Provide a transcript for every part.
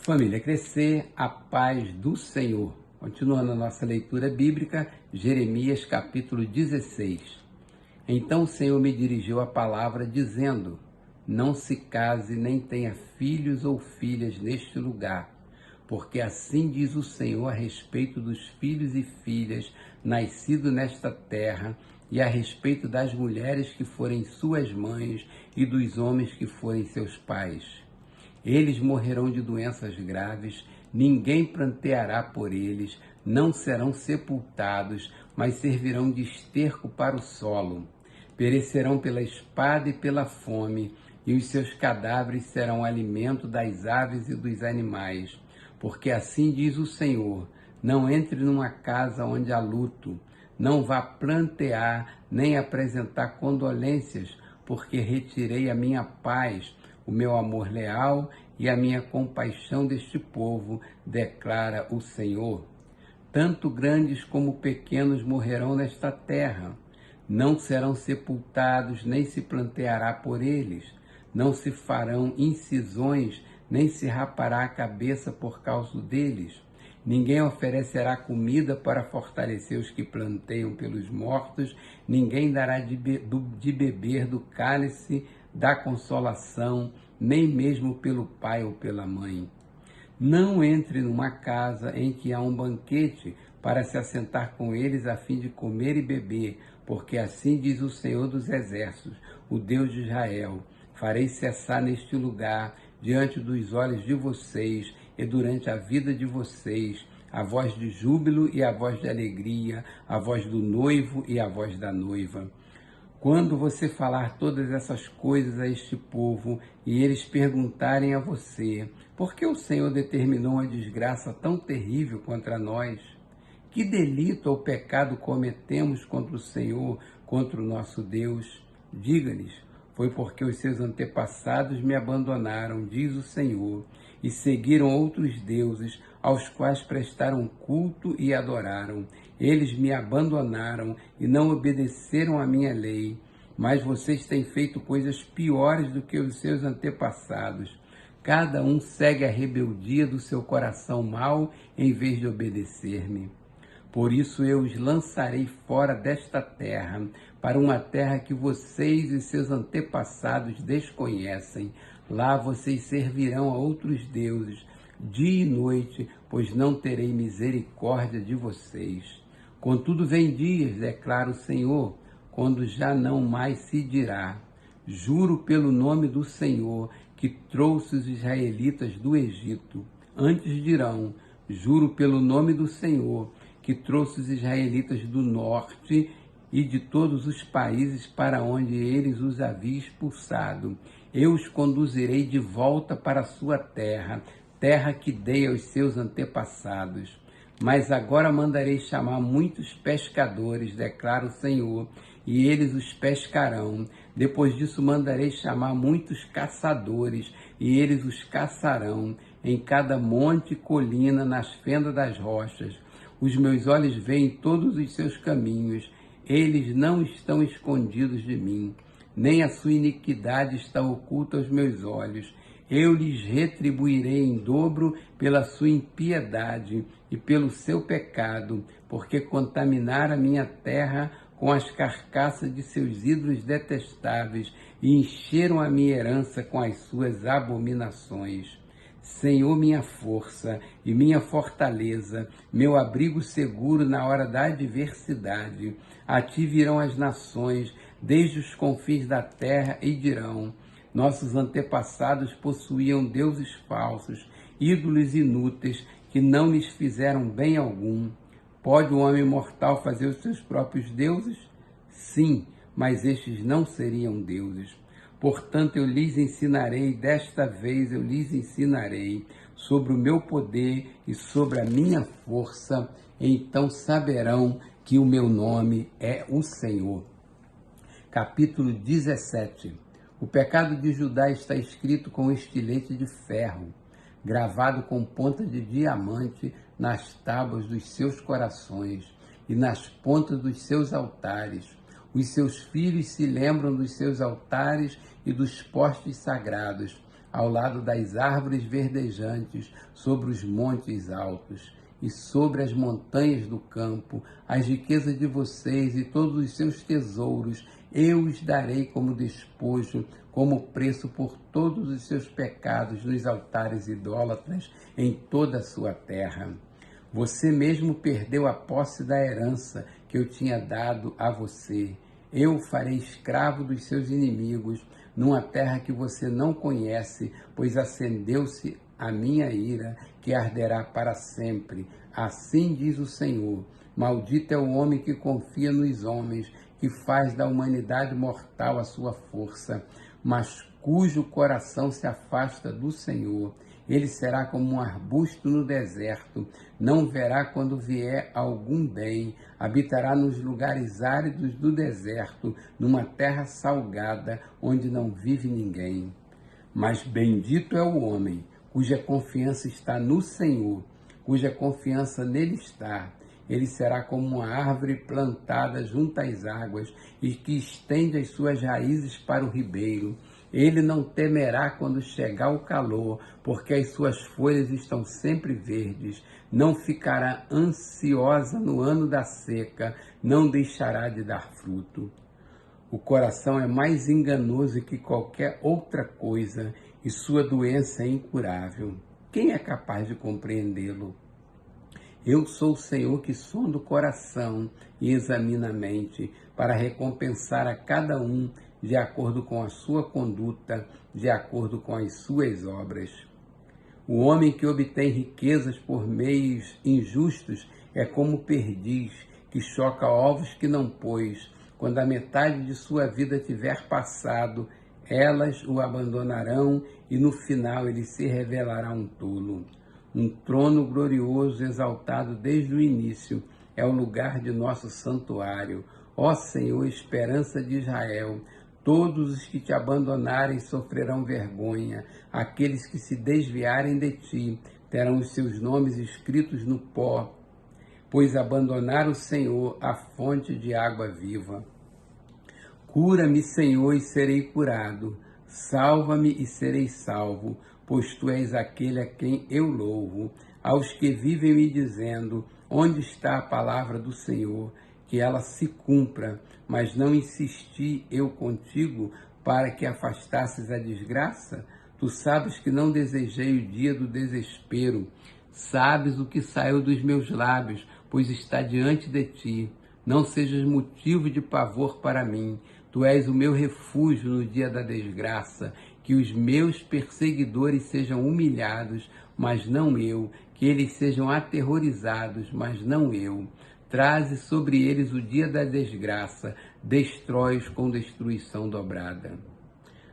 Família Crescer, a paz do Senhor. Continuando a nossa leitura bíblica, Jeremias capítulo 16. Então o Senhor me dirigiu a palavra dizendo: não se case nem tenha filhos ou filhas neste lugar, porque assim diz o Senhor a respeito dos filhos e filhas nascidos nesta terra e a respeito das mulheres que forem suas mães e dos homens que forem seus pais. Eles morrerão de doenças graves, ninguém pranteará por eles, não serão sepultados, mas servirão de esterco para o solo. Perecerão pela espada e pela fome, e os seus cadáveres serão alimento das aves e dos animais. Porque assim diz o Senhor: não entre numa casa onde há luto, não vá prantear nem apresentar condolências, porque retirei a minha paz, o meu amor leal e a minha compaixão deste povo, declara o Senhor. Tanto grandes como pequenos morrerão nesta terra. Não serão sepultados, nem se planteará por eles. Não se farão incisões, nem se rapará a cabeça por causa deles. Ninguém oferecerá comida para fortalecer os que planteiam pelos mortos, ninguém dará de beber do cálice da consolação, nem mesmo pelo pai ou pela mãe. Não entre numa casa em que há um banquete para se assentar com eles a fim de comer e beber, porque assim diz o Senhor dos Exércitos, o Deus de Israel: farei cessar neste lugar, diante dos olhos de vocês e durante a vida de vocês, a voz de júbilo e a voz de alegria, a voz do noivo e a voz da noiva. Quando você falar todas essas coisas a este povo e eles perguntarem a você: por que o Senhor determinou uma desgraça tão terrível contra nós? Que delito ou pecado cometemos contra o Senhor, contra o nosso Deus? Diga-lhes: foi porque os seus antepassados me abandonaram, diz o Senhor, e seguiram outros deuses, aos quais prestaram culto e adoraram. Eles me abandonaram e não obedeceram à minha lei. Mas vocês têm feito coisas piores do que os seus antepassados. Cada um segue a rebeldia do seu coração mau, em vez de obedecer-me. Por isso eu os lançarei fora desta terra, para uma terra que vocês e seus antepassados desconhecem. Lá vocês servirão a outros deuses, dia e noite, pois não terei misericórdia de vocês. Contudo, vem dias, declara o Senhor, quando já não mais se dirá: juro pelo nome do Senhor, que trouxe os israelitas do Egito. Antes dirão: juro pelo nome do Senhor, que trouxe os israelitas do norte e de todos os países para onde eles os havia expulsado. Eu os conduzirei de volta para a sua terra, terra que dei aos seus antepassados. Mas agora mandarei chamar muitos pescadores, declara o Senhor, e eles os pescarão. Depois disso mandarei chamar muitos caçadores, e eles os caçarão, em cada monte e colina, nas fendas das rochas. Os meus olhos veem todos os seus caminhos, eles não estão escondidos de mim, nem a sua iniquidade está oculta aos meus olhos. Eu lhes retribuirei em dobro pela sua impiedade e pelo seu pecado, porque contaminaram a minha terra com as carcaças de seus ídolos detestáveis e encheram a minha herança com as suas abominações. Senhor, minha força e minha fortaleza, meu abrigo seguro na hora da adversidade, a ti virão as nações, desde os confins da terra, e dirão: nossos antepassados possuíam deuses falsos, ídolos inúteis, que não lhes fizeram bem algum. Pode o homem mortal fazer os seus próprios deuses? Sim, mas estes não seriam deuses. Portanto, eu lhes ensinarei, desta vez eu lhes ensinarei sobre o meu poder e sobre a minha força, então saberão que o meu nome é o Senhor. Capítulo 17. O pecado de Judá está escrito com estilete de ferro, gravado com ponta de diamante nas tábuas dos seus corações e nas pontas dos seus altares. Os seus filhos se lembram dos seus altares e dos postes sagrados, ao lado das árvores verdejantes, sobre os montes altos e sobre as montanhas do campo, as riquezas de vocês e todos os seus tesouros, eu os darei como despojo, como preço por todos os seus pecados nos altares idólatras em toda a sua terra. Você mesmo perdeu a posse da herança que eu tinha dado a você. Eu o farei escravo dos seus inimigos, numa terra que você não conhece, pois acendeu-se a minha ira, que arderá para sempre. Assim diz o Senhor: maldito é o homem que confia nos homens, que faz da humanidade mortal a sua força, mas cujo coração se afasta do Senhor. Ele será como um arbusto no deserto, não verá quando vier algum bem, habitará nos lugares áridos do deserto, numa terra salgada, onde não vive ninguém. Mas bendito é o homem, cuja confiança está no Senhor, cuja confiança nele está. Ele será como uma árvore plantada junto às águas e que estende as suas raízes para o ribeiro. Ele não temerá quando chegar o calor, porque as suas folhas estão sempre verdes. Não ficará ansiosa no ano da seca, não deixará de dar fruto. O coração é mais enganoso que qualquer outra coisa e sua doença é incurável. Quem é capaz de compreendê-lo? Eu sou o Senhor que sonda o coração e examina a mente, para recompensar a cada um de acordo com a sua conduta, de acordo com as suas obras. O homem que obtém riquezas por meios injustos é como perdiz, que choca ovos que não pôs. Quando a metade de sua vida tiver passado, elas o abandonarão e no final ele se revelará um tolo. Um trono glorioso, exaltado desde o início, é o lugar de nosso santuário. Ó Senhor, esperança de Israel, todos os que te abandonarem sofrerão vergonha. Aqueles que se desviarem de ti terão os seus nomes escritos no pó, pois abandonaram o Senhor, a fonte de água viva. Cura-me, Senhor, e serei curado. Salva-me e serei salvo, pois tu és aquele a quem eu louvo. Aos que vivem me dizendo: onde está a palavra do Senhor? Que ela se cumpra, mas não insisti eu contigo para que afastasses a desgraça? Tu sabes que não desejei o dia do desespero. Sabes o que saiu dos meus lábios, pois está diante de ti. Não sejas motivo de pavor para mim. Tu és o meu refúgio no dia da desgraça. Que os meus perseguidores sejam humilhados, mas não eu. Que eles sejam aterrorizados, mas não eu. Traze sobre eles o dia da desgraça. Destrói-os com destruição dobrada.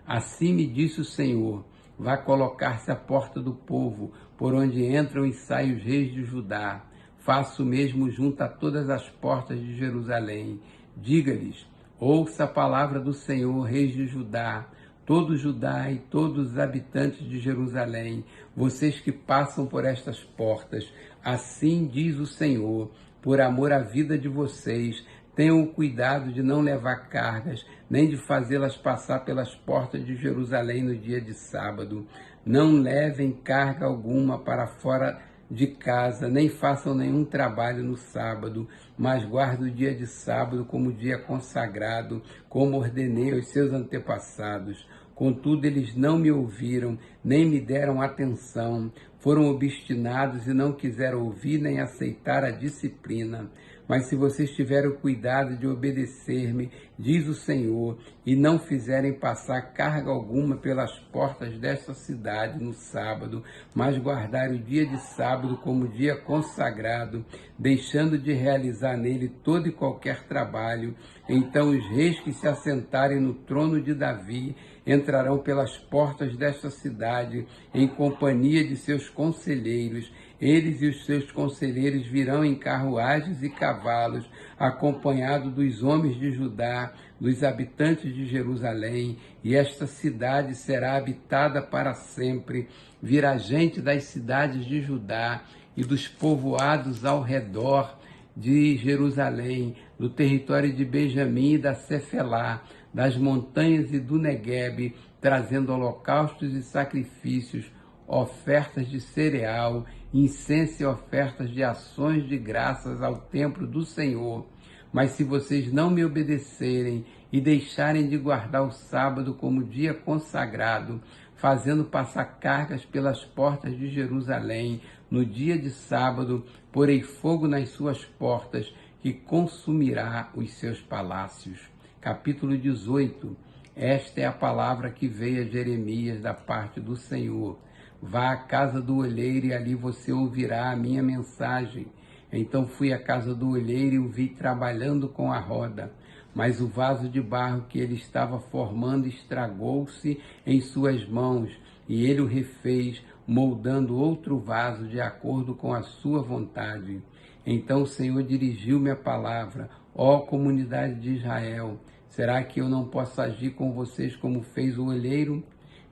Assim me disse o Senhor: vá colocar-se à porta do povo, por onde entram e saem os reis de Judá. Faça o mesmo junto a todas as portas de Jerusalém. Diga-lhes: ouça a palavra do Senhor, reis de Judá, todo Judá e todos os habitantes de Jerusalém, vocês que passam por estas portas. Assim diz o Senhor: por amor à vida de vocês, tenham o cuidado de não levar cargas, nem de fazê-las passar pelas portas de Jerusalém no dia de sábado. Não levem carga alguma para fora de casa, nem façam nenhum trabalho no sábado, mas guardem o dia de sábado como dia consagrado, como ordenei aos seus antepassados. Contudo, eles não me ouviram, nem me deram atenção, foram obstinados e não quiseram ouvir nem aceitar a disciplina. Mas se vocês tiverem o cuidado de obedecer-me, diz o Senhor, e não fizerem passar carga alguma pelas portas desta cidade no sábado, mas guardarem o dia de sábado como dia consagrado, deixando de realizar nele todo e qualquer trabalho, então os reis que se assentarem no trono de Davi entrarão pelas portas desta cidade em companhia de seus conselheiros. Eles e os seus conselheiros virão em carruagens e cavalos, acompanhados dos homens de Judá, dos habitantes de Jerusalém, e esta cidade será habitada para sempre. Virá gente das cidades de Judá e dos povoados ao redor de Jerusalém, do território de Benjamim e da Cefelá, das montanhas e do Neguebe, trazendo holocaustos e sacrifícios, ofertas de cereal, incenso e ofertas de ações de graças ao templo do Senhor. Mas se vocês não me obedecerem e deixarem de guardar o sábado como dia consagrado, fazendo passar cargas pelas portas de Jerusalém, no dia de sábado, porei fogo nas suas portas, que consumirá os seus palácios. Capítulo 18. Esta é a palavra que veio a Jeremias da parte do Senhor. Vá à casa do olheiro e ali você ouvirá a minha mensagem. Então fui à casa do olheiro e o vi trabalhando com a roda. Mas o vaso de barro que ele estava formando estragou-se em suas mãos, e ele o refez, moldando outro vaso de acordo com a sua vontade. Então o Senhor dirigiu-me a palavra: ó comunidade de Israel, será que eu não posso agir com vocês como fez o olheiro?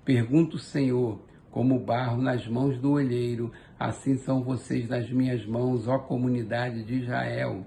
Pergunta o Senhor: como barro nas mãos do olheiro, assim são vocês nas minhas mãos, ó comunidade de Israel.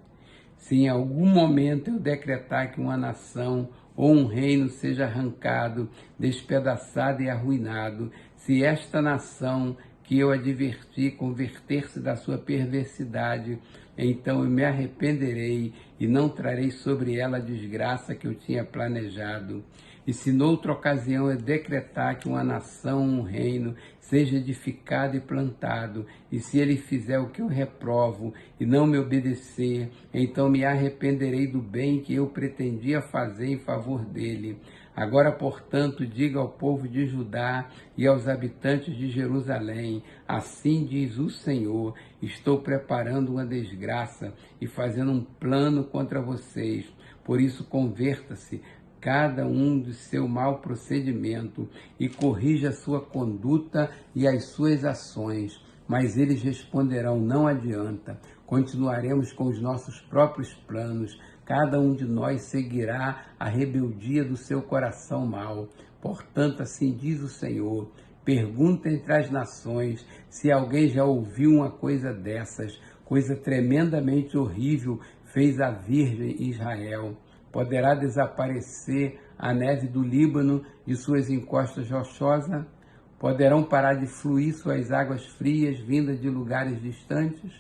Se em algum momento eu decretar que uma nação ou um reino seja arrancado, despedaçado e arruinado, se esta nação que eu adverti converter-se da sua perversidade, então eu me arrependerei e não trarei sobre ela a desgraça que eu tinha planejado. E se noutra ocasião eu decretar que uma nação, um reino, seja edificado e plantado, e se ele fizer o que eu reprovo e não me obedecer, então me arrependerei do bem que eu pretendia fazer em favor dele. Agora, portanto, diga ao povo de Judá e aos habitantes de Jerusalém: assim diz o Senhor, estou preparando uma desgraça e fazendo um plano contra vocês. Por isso, converta-se cada um do seu mau procedimento e corrija a sua conduta e as suas ações. Mas eles responderão: não adianta, continuaremos com os nossos próprios planos, cada um de nós seguirá a rebeldia do seu coração mau. Portanto, assim diz o Senhor: pergunta entre as nações se alguém já ouviu uma coisa dessas, coisa tremendamente horrível fez a Virgem Israel. Poderá desaparecer a neve do Líbano de suas encostas rochosas? Poderão parar de fluir suas águas frias vindas de lugares distantes?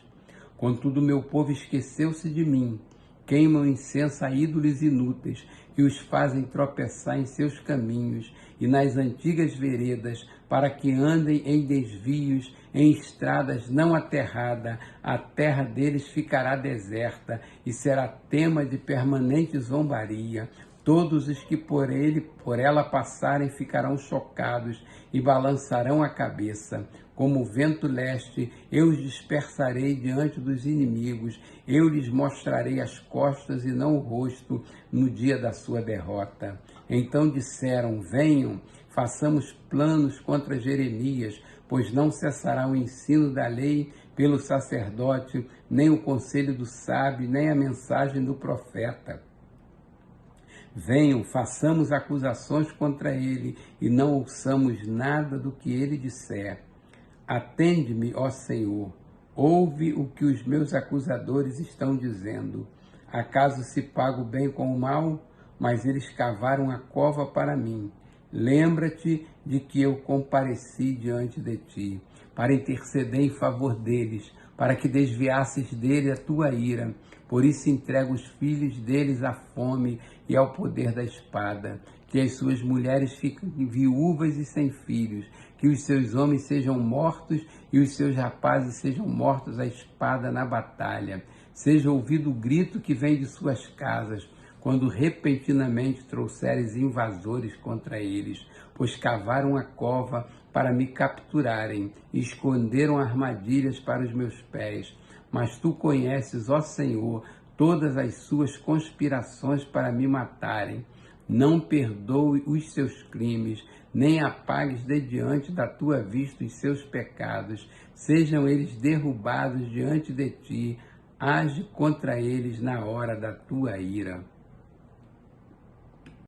Contudo, meu povo esqueceu-se de mim. Queimam incenso a ídolos inúteis, que os fazem tropeçar em seus caminhos e nas antigas veredas, para que andem em desvios, em estradas não aterradas. A terra deles ficará deserta e será tema de permanente zombaria. Todos os que por ela passarem ficarão chocados e balançarão a cabeça. Como o vento leste, eu os dispersarei diante dos inimigos. Eu lhes mostrarei as costas e não o rosto no dia da sua derrota. Então disseram: venham, façamos planos contra Jeremias, pois não cessará o ensino da lei pelo sacerdote, nem o conselho do sábio, nem a mensagem do profeta. Venham, façamos acusações contra ele e não ouçamos nada do que ele disser. Atende-me, ó Senhor, ouve o que os meus acusadores estão dizendo. Acaso se paga o bem com o mal? Mas eles cavaram a cova para mim. Lembra-te de que eu compareci diante de ti, para interceder em favor deles, para que desviasses dele a tua ira. Por isso entrego os filhos deles à fome e ao poder da espada, que as suas mulheres fiquem viúvas e sem filhos, que os seus homens sejam mortos e os seus rapazes sejam mortos à espada na batalha. Seja ouvido o grito que vem de suas casas, quando repentinamente trouxeres invasores contra eles, pois cavaram a cova para me capturarem e esconderam armadilhas para os meus pés. Mas tu conheces, ó Senhor, todas as suas conspirações para me matarem. Não perdoe os seus crimes, nem apagues de diante da tua vista os seus pecados. Sejam eles derrubados diante de ti. Age contra eles na hora da tua ira.